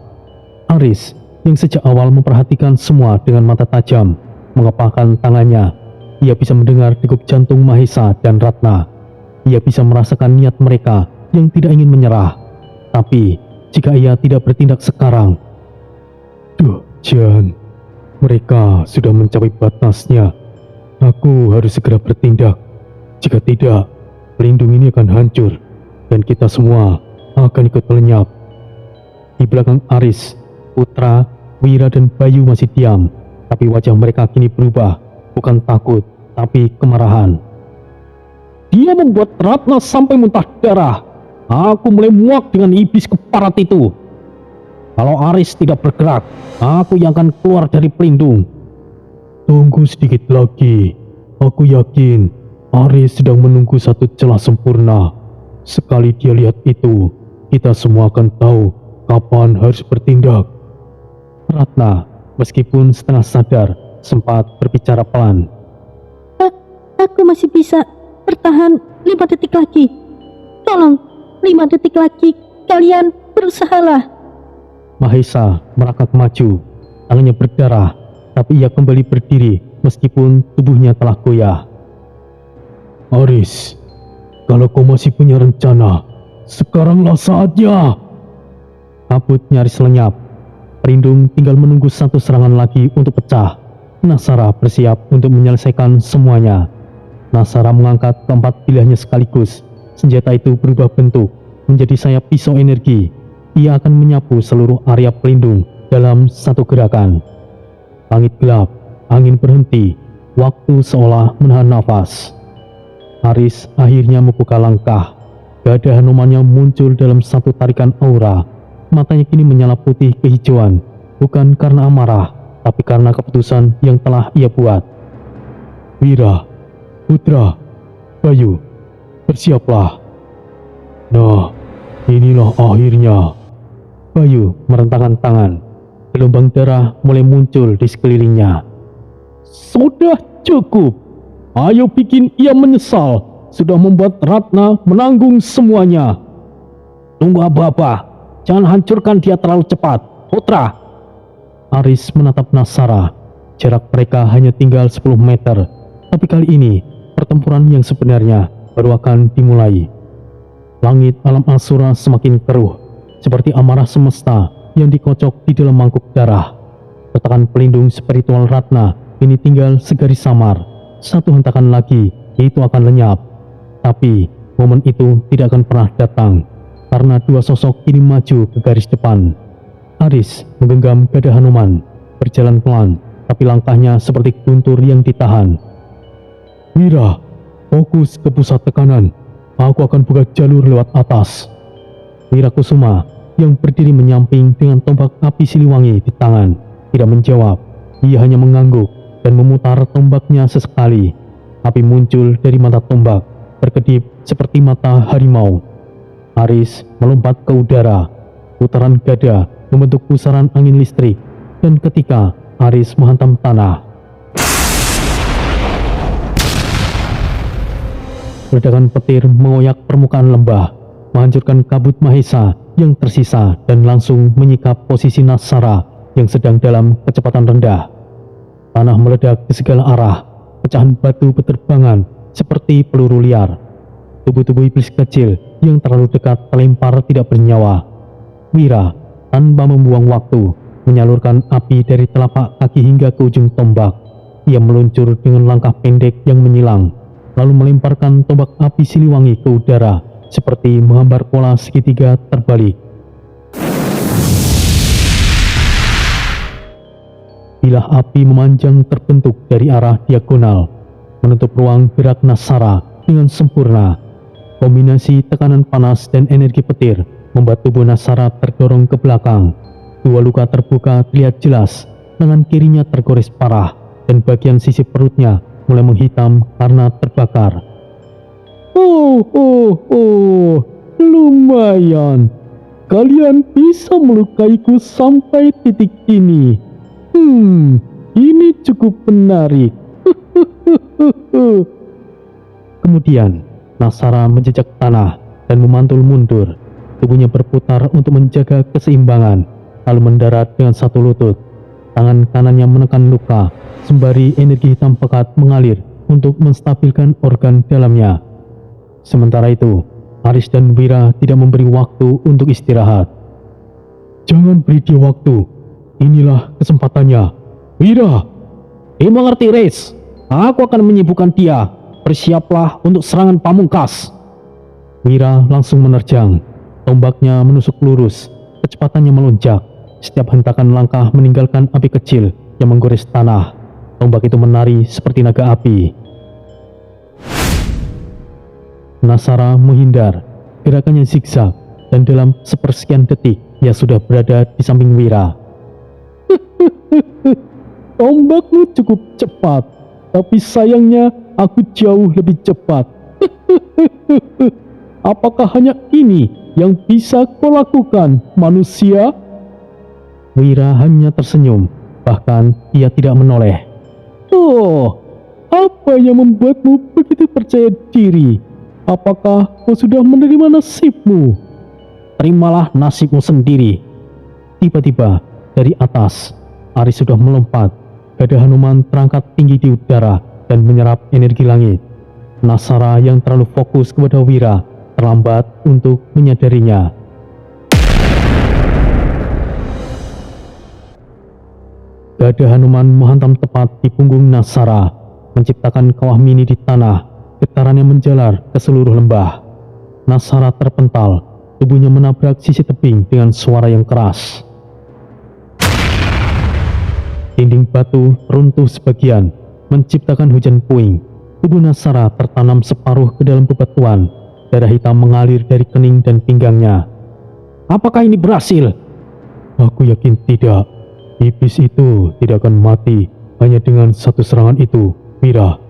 Aris yang sejak awal memperhatikan semua dengan mata tajam, mengepalkan tangannya. Ia bisa mendengar degup jantung Mahesa dan Ratna. Ia bisa merasakan niat mereka yang tidak ingin menyerah. Tapi jika ia tidak bertindak sekarang, Jan, mereka sudah mencapai batasnya. Aku harus segera bertindak. Jika tidak, pelindung ini akan hancur dan kita semua akan ikut lenyap. Di belakang Aris, Putra, Wira dan Bayu masih diam, tapi wajah mereka kini berubah, bukan takut, tapi kemarahan. Dia membuat Ratna sampai muntah darah. Aku mulai muak dengan iblis keparat itu. Kalau Aris tidak bergerak, aku yang akan keluar dari pelindung. Tunggu sedikit lagi. Aku yakin Aris sedang menunggu satu celah sempurna. Sekali dia lihat itu, kita semua akan tahu kapan harus bertindak. Ratna, meskipun setengah sadar, sempat berbicara pelan. Aku masih bisa bertahan 5 detik lagi. Tolong, 5 detik lagi, kalian berusahalah. Mahesa merangkak maju, tangannya berdarah, tapi ia kembali berdiri meskipun tubuhnya telah goyah. Aris, kalau kau masih punya rencana, sekaranglah saatnya. Kabut nyaris lenyap. Pelindung tinggal menunggu satu serangan lagi untuk pecah. Nasara bersiap untuk menyelesaikan semuanya. Nasara mengangkat keempat pilihannya sekaligus. Senjata itu berubah bentuk menjadi sayap pisau energi. Ia akan menyapu seluruh area pelindung dalam satu gerakan. Langit gelap, angin berhenti, waktu seolah menahan nafas. Aris akhirnya membuka langkah. Gada Hanumannya muncul dalam satu tarikan aura. Matanya kini menyala putih kehijauan, bukan karena amarah, tapi karena keputusan yang telah ia buat. Wira, Putra, Bayu, bersiaplah. Nah, inilah akhirnya. Bayu merentangkan tangan. Gelombang darah mulai muncul di sekelilingnya. Sudah cukup. Ayo bikin ia menyesal sudah membuat Ratna menanggung semuanya. Tunggu apa-apa. Jangan hancurkan dia terlalu cepat, Putra. Aris menatap Nasara. Jarak mereka hanya tinggal 10 meter. Tapi kali ini, pertempuran yang sebenarnya baru akan dimulai. Langit alam Asura semakin keruh, seperti amarah semesta yang dikocok di dalam mangkuk darah. Retakan pelindung spiritual Ratna ini tinggal segaris samar. Satu hentakan lagi, itu akan lenyap. Tapi, momen itu tidak akan pernah datang. Karena dua sosok kini maju ke garis depan. Aris menggenggam gada Hanuman, berjalan pelan, tapi langkahnya seperti guntur yang ditahan. Wira, fokus ke pusat tekanan. Aku akan buka jalur lewat atas. Wirakusuma yang berdiri menyamping dengan tombak api Siliwangi di tangan, tidak menjawab. Ia hanya mengangguk dan memutar tombaknya sesekali. Api muncul dari mata tombak, berkedip seperti mata harimau. Aris melompat ke udara. Putaran gada membentuk pusaran angin listrik, dan ketika Aris menghantam tanah, ledakan petir mengoyak permukaan lembah, menghancurkan kabut Mahesa yang tersisa dan langsung menyikap posisi Nasara yang sedang dalam kecepatan rendah. Tanah meledak ke segala arah, pecahan batu berterbangan seperti peluru liar. Tubuh-tubuh iblis kecil yang terlalu dekat terlempar tidak bernyawa. Wira, tanpa membuang waktu, menyalurkan api dari telapak kaki hingga ke ujung tombak. Ia meluncur dengan langkah pendek yang menyilang, lalu melemparkan tombak api Siliwangi ke udara, seperti menghambar pola segitiga terbalik. Bilah api memanjang terbentuk dari arah diagonal, menutup ruang gerak Nasara dengan sempurna. Kombinasi tekanan panas dan energi petir membuat tubuh Nasara terdorong ke belakang. Dua luka terbuka terlihat jelas, tangan kirinya tergores parah, dan bagian sisi perutnya mulai menghitam karena terbakar. Lumayan. Kalian bisa melukaiku sampai titik ini. Ini cukup menarik. Kemudian, Nasara menjejak tanah dan memantul mundur. Tubuhnya berputar untuk menjaga keseimbangan, lalu mendarat dengan satu lutut. Tangan kanannya menekan luka, sembari energi hitam pekat mengalir untuk menstabilkan organ dalamnya. Sementara itu, Aris dan Wira tidak memberi waktu untuk istirahat. Jangan beri dia waktu. Inilah kesempatannya. Wira! Dimengerti, Aris. Aku akan menyibukkan dia. Bersiaplah untuk serangan pamungkas. Wira langsung menerjang. Tombaknya menusuk lurus. Kecepatannya melonjak. Setiap hentakan langkah meninggalkan api kecil yang menggores tanah. Tombak itu menari seperti naga api. Nasara menghindar. Gerakannya zigzag, dan dalam sepersekian detik ia sudah berada di samping Wira. Tombakmu cukup cepat, tapi sayangnya aku jauh lebih cepat. Apakah hanya ini yang bisa kau lakukan, manusia? Wira hanya tersenyum, bahkan ia tidak menoleh. Oh, apa yang membuatmu begitu percaya diri? Apakah kau sudah menerima nasibmu? Terimalah nasibmu sendiri. Tiba-tiba, dari atas, Aris sudah melompat. Gada Hanuman terangkat tinggi di udara dan menyerap energi langit. Nasara yang terlalu fokus kepada Wira terlambat untuk menyadarinya. Gada Hanuman menghantam tepat di punggung Nasara, menciptakan kawah mini di tanah. Getarannya menjalar ke seluruh lembah. Nasara terpental, tubuhnya menabrak sisi tebing dengan suara yang keras. Dinding batu runtuh sebagian, menciptakan hujan puing. Tubuh Nasara tertanam separuh ke dalam bebatuan. Darah hitam mengalir dari kening dan pinggangnya. Apakah ini berhasil? Aku yakin tidak. Iblis itu tidak akan mati hanya dengan satu serangan itu, Wira.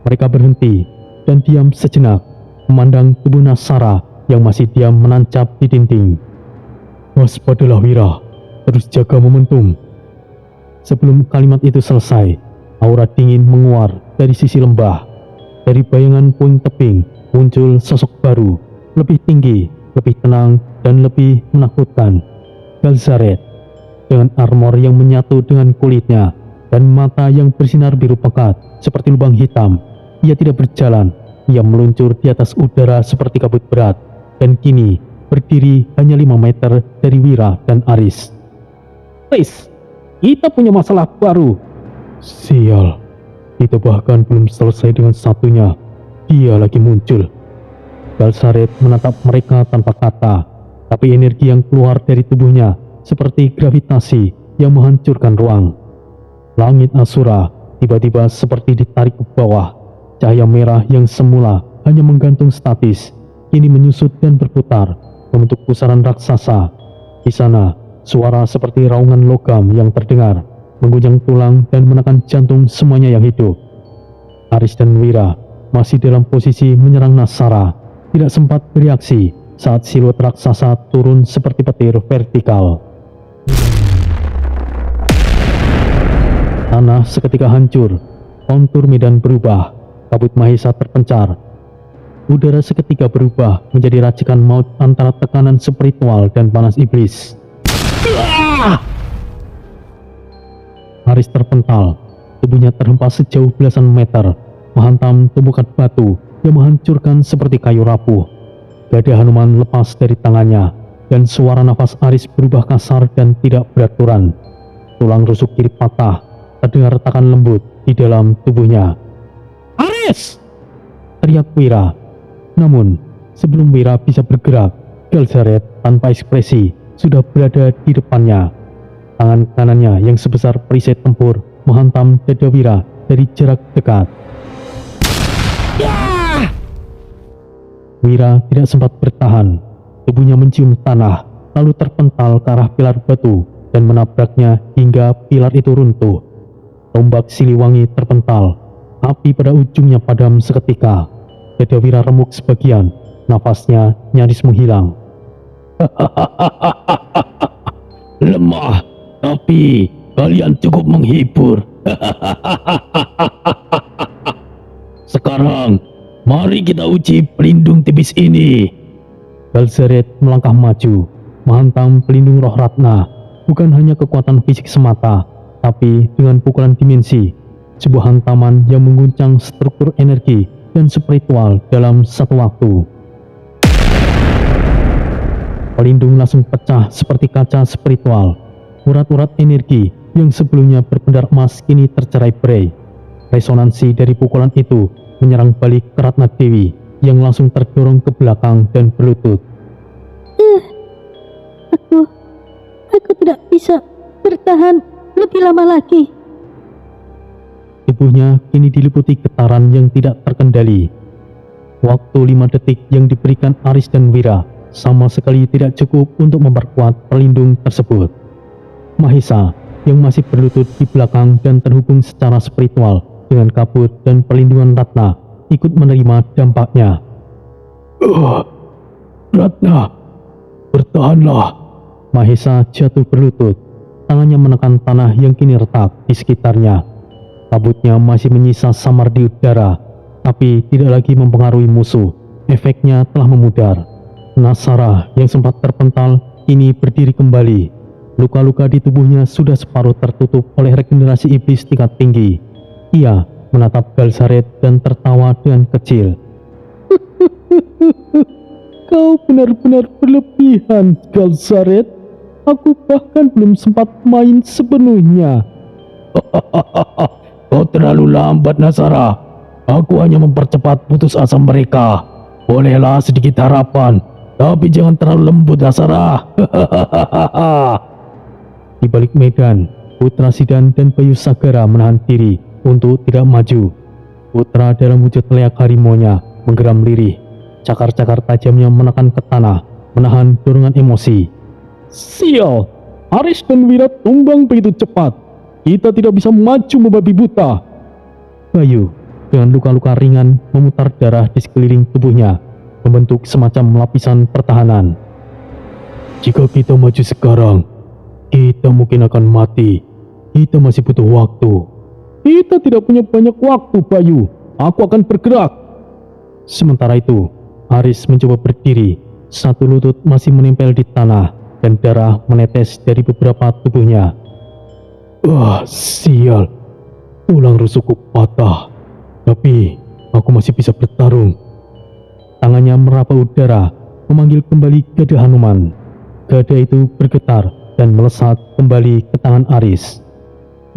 Mereka berhenti dan diam sejenak, memandang tubuh Nasara yang masih diam menancap di dinding. Waspadalah Wira, terus jaga momentum. Sebelum kalimat itu selesai, aura dingin menguar dari sisi lembah. Dari bayangan puing tebing muncul sosok baru, lebih tinggi, lebih tenang, dan lebih menakutkan. Galzaret, dengan armor yang menyatu dengan kulitnya dan mata yang bersinar biru pekat seperti lubang hitam. Ia tidak berjalan, ia meluncur di atas udara seperti kabut berat, dan kini berdiri hanya 5 meter dari Wira dan Aris. Please, kita punya masalah baru. Sial, kita bahkan belum selesai dengan satunya. Dia lagi muncul. Galzaret menatap mereka tanpa kata, tapi energi yang keluar dari tubuhnya seperti gravitasi yang menghancurkan ruang. Langit Asura tiba-tiba seperti ditarik ke bawah. Cahaya merah yang semula hanya menggantung statis, kini menyusut dan berputar, membentuk pusaran raksasa. Di sana, suara seperti raungan logam yang terdengar, mengguncang tulang dan menekan jantung semuanya yang hidup. Aris dan Wira masih dalam posisi menyerang Nasara, tidak sempat bereaksi saat siluet raksasa turun seperti petir vertikal. Tanah seketika hancur, kontur medan berubah, kabut Mahesa terpencar. Udara seketika berubah menjadi racikan maut antara tekanan spiritual dan panas iblis. Aris terpental, tubuhnya terhempas sejauh belasan meter, menghantam tumpukan batu yang menghancurkan seperti kayu rapuh. Gada Hanuman lepas dari tangannya, dan suara nafas Aris berubah kasar dan tidak beraturan. Tulang rusuk kiri patah, terdengar retakan lembut di dalam tubuhnya. Aris! Teriak Wira. Namun, sebelum Wira bisa bergerak, Galzaret tanpa ekspresi sudah berada di depannya. Tangan kanannya yang sebesar perisai tempur menghantam dada Wira dari jarak dekat. Wira tidak sempat bertahan. Tubuhnya mencium tanah, lalu terpental ke arah pilar batu dan menabraknya hingga pilar itu runtuh. Tombak Siliwangi terpental, api pada ujungnya padam seketika. Dada Wira remuk sebagian, nafasnya nyaris menghilang. Lemah, tapi kalian cukup menghibur. Sekarang, mari kita uji pelindung tipis ini. Galzaret melangkah maju, menghantam pelindung roh Ratna. Bukan hanya kekuatan fisik semata, tapi dengan pukulan dimensi, sebuah hantaman yang mengguncang struktur energi dan spiritual dalam satu waktu. Pelindung langsung pecah seperti kaca spiritual. Urat-urat energi yang sebelumnya berpendar emas kini tercerai-berai. Resonansi dari pukulan itu menyerang balik ke Ratna Dewi yang langsung terdorong ke belakang dan berlutut. Aku tidak bisa bertahan lebih lama lagi. Tubuhnya kini diliputi getaran yang tidak terkendali. Waktu 5 detik yang diberikan Aris dan Wira sama sekali tidak cukup untuk memperkuat pelindung tersebut. Mahesa yang masih berlutut di belakang dan terhubung secara spiritual dengan kabut dan pelindungan Ratna ikut menerima dampaknya. Ratna, bertahanlah. Mahesa jatuh berlutut, tangannya menekan tanah yang kini retak di sekitarnya. Kabutnya masih menyisa samar di udara, tapi tidak lagi mempengaruhi musuh. Efeknya telah memudar. Nasara yang sempat terpental kini berdiri kembali. Luka-luka di tubuhnya sudah separuh tertutup oleh regenerasi iblis tingkat tinggi. Ia menatap Galsaret dan tertawa dengan kecil. Kau benar-benar berlebihan, Galsaret. Aku bahkan belum sempat main sepenuhnya. Kau terlalu lambat, Nasara. Aku hanya mempercepat putus asa mereka. Bolehlah sedikit harapan, tapi jangan terlalu lembut, Nasara. Di balik medan, Putra Sidan dan Bayu Sagara menahan diri untuk tidak maju. Putra dalam wujud leak harimaunya menggeram lirih. Cakar-cakar tajamnya menekan ke tanah, menahan dorongan emosi. Sial, Aris dan Wira tumbang begitu cepat. Kita tidak bisa maju membabi buta. Bayu dengan luka-luka ringan memutar darah di sekeliling tubuhnya, membentuk semacam lapisan pertahanan. Jika kita maju sekarang, kita mungkin akan mati. Kita masih butuh waktu. Kita tidak punya banyak waktu, Bayu. Aku akan bergerak. Sementara itu, Aris mencoba berdiri, satu lutut masih menempel di tanah dan darah menetes dari beberapa tubuhnya. Wah, sial. Tulang rusukku patah. Tapi aku masih bisa bertarung. Tangannya meraba udara, memanggil kembali Gada Hanuman. Gada itu bergetar dan melesat kembali ke tangan Aris.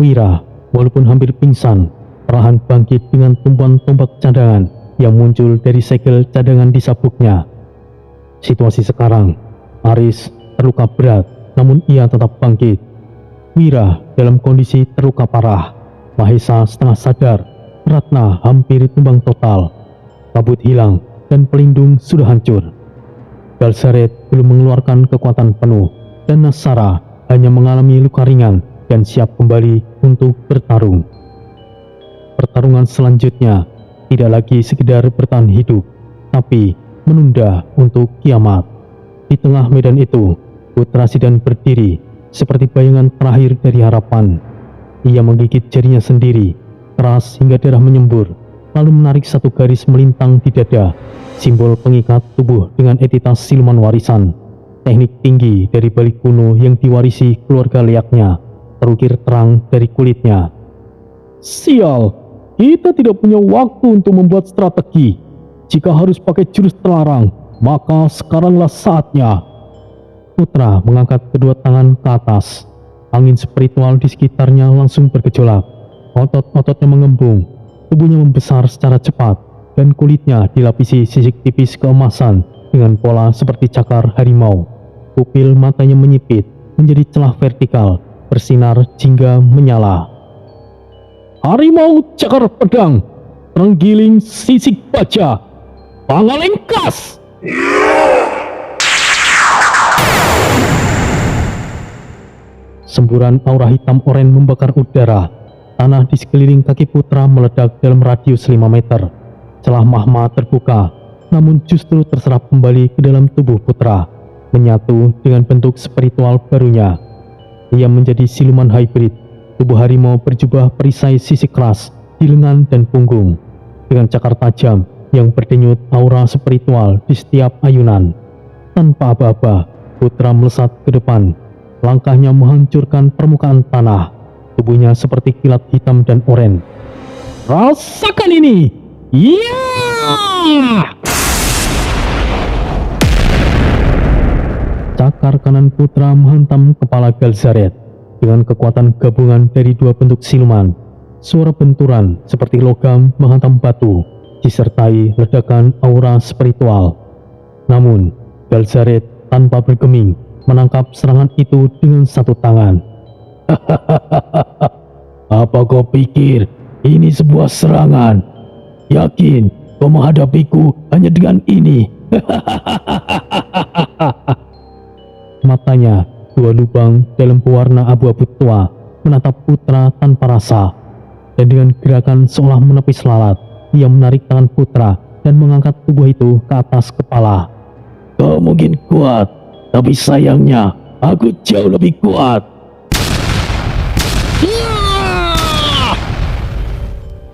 Wira, walaupun hampir pingsan, perlahan bangkit dengan tumpuan tombak cadangan yang muncul dari segel cadangan di sabuknya. Situasi sekarang, Aris terluka berat, namun ia tetap bangkit. Wira dalam kondisi terluka parah, Mahesa setengah sadar, Ratna hampir tumbang total, kabut hilang dan pelindung sudah hancur. Galsaret belum mengeluarkan kekuatan penuh dan Nasara hanya mengalami luka ringan dan siap kembali untuk bertarung. Pertarungan selanjutnya tidak lagi sekedar bertahan hidup, tapi menunda untuk kiamat. Di tengah medan itu, Putra Sidan berdiri seperti bayangan terakhir dari harapan. Ia menggigit jarinya sendiri, keras hingga darah menyembur, lalu menarik satu garis melintang di dada, simbol pengikat tubuh dengan entitas siluman warisan. Teknik tinggi dari balik kuno yang diwarisi keluarga leaknya, terukir terang dari kulitnya. Sial, kita tidak punya waktu untuk membuat strategi. Jika harus pakai jurus terlarang, maka sekaranglah saatnya. Putra mengangkat kedua tangan ke atas. Angin spiritual di sekitarnya langsung bergejolak. Otot-ototnya mengembung, tubuhnya membesar secara cepat, dan kulitnya dilapisi sisik tipis keemasan dengan pola seperti cakar harimau. Pupil matanya menyipit menjadi celah vertikal, bersinar jingga menyala. Harimau cakar pedang, terenggiling sisik baja, Pangalengkas. Semburan aura hitam oren membakar udara. Tanah di sekeliling kaki Putra meledak dalam radius 5 meter. Celah mahma terbuka, namun justru terserap kembali ke dalam tubuh Putra, menyatu dengan bentuk spiritual barunya. Ia menjadi siluman hybrid, tubuh harimau berjubah perisai sisik keras di lengan dan punggung, dengan cakar tajam yang berdenyut aura spiritual di setiap ayunan. Tanpa aba-aba, Putra melesat ke depan. Langkahnya menghancurkan permukaan tanah. Tubuhnya seperti kilat hitam dan oranye. Rasakan ini! Ya! Cakar kanan Putra menghantam kepala Galsaret dengan kekuatan gabungan dari dua bentuk siluman. Suara benturan seperti logam menghantam batu, disertai ledakan aura spiritual. Namun, Galsaret tanpa bergeming menangkap serangan itu dengan satu tangan. Apa kau pikir ini sebuah serangan? Yakin kau menghadapiku hanya dengan ini? Matanya, dua lubang dalam pewarna abu-abu tua, menatap Putra tanpa rasa. Dan dengan gerakan seolah menepis lalat, ia menarik tangan Putra dan mengangkat tubuh itu ke atas kepala. Kau mungkin kuat, tapi sayangnya aku jauh lebih kuat.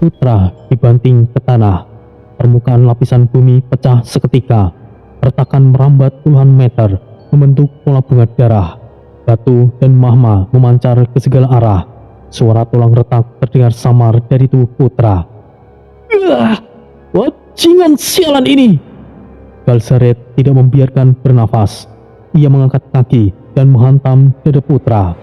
Putra dibanting ke tanah. Permukaan lapisan bumi pecah seketika. Retakan merambat puluhan meter, membentuk pola bunga darah. Batu dan mahma memancar ke segala arah. suara tulang retak terdengar samar dari tubuh putra. Bajingan sialan ini! Galsaret tidak membiarkan bernafas. Ia mengangkat kaki dan menghantam dada putra.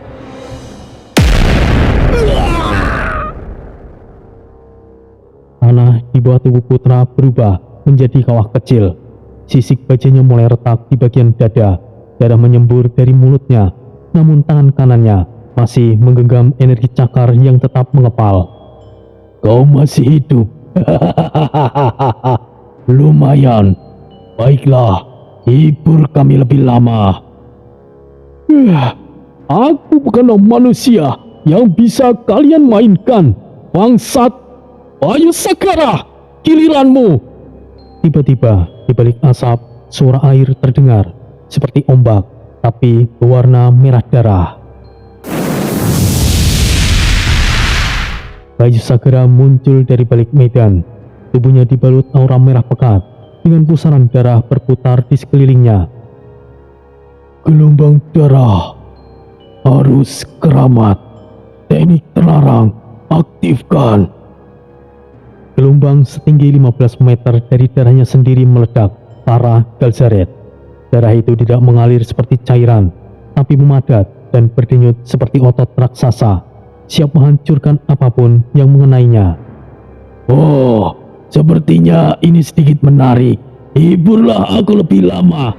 Tanah di bawah tubuh putra berubah menjadi kawah kecil. Sisik bajunya mulai retak di bagian dada. Darah menyembur dari mulutnya, namun tangan kanannya masih menggenggam energi cakar yang tetap mengepal. Kau masih hidup. Lumayan. Baiklah, hibur kami lebih lama. Aku bukanlah manusia yang bisa kalian mainkan, bangsat. Ayo Sakara, giliranmu. Tiba-tiba di balik asap, suara air terdengar seperti ombak, tapi berwarna merah darah. Bayu Sagara muncul dari balik medan. Tubuhnya dibalut aura merah pekat dengan pusaran darah berputar di sekelilingnya. Gelombang darah. Harus keramat. Teknik terlarang. Aktifkan. Gelombang setinggi 15 meter dari darahnya sendiri meledak ke arah Galsaret. Darah itu tidak mengalir seperti cairan, tapi memadat dan berdenyut seperti otot raksasa, siap menghancurkan apapun yang mengenainya. Oh, sepertinya ini sedikit menarik. Hiburlah aku lebih lama.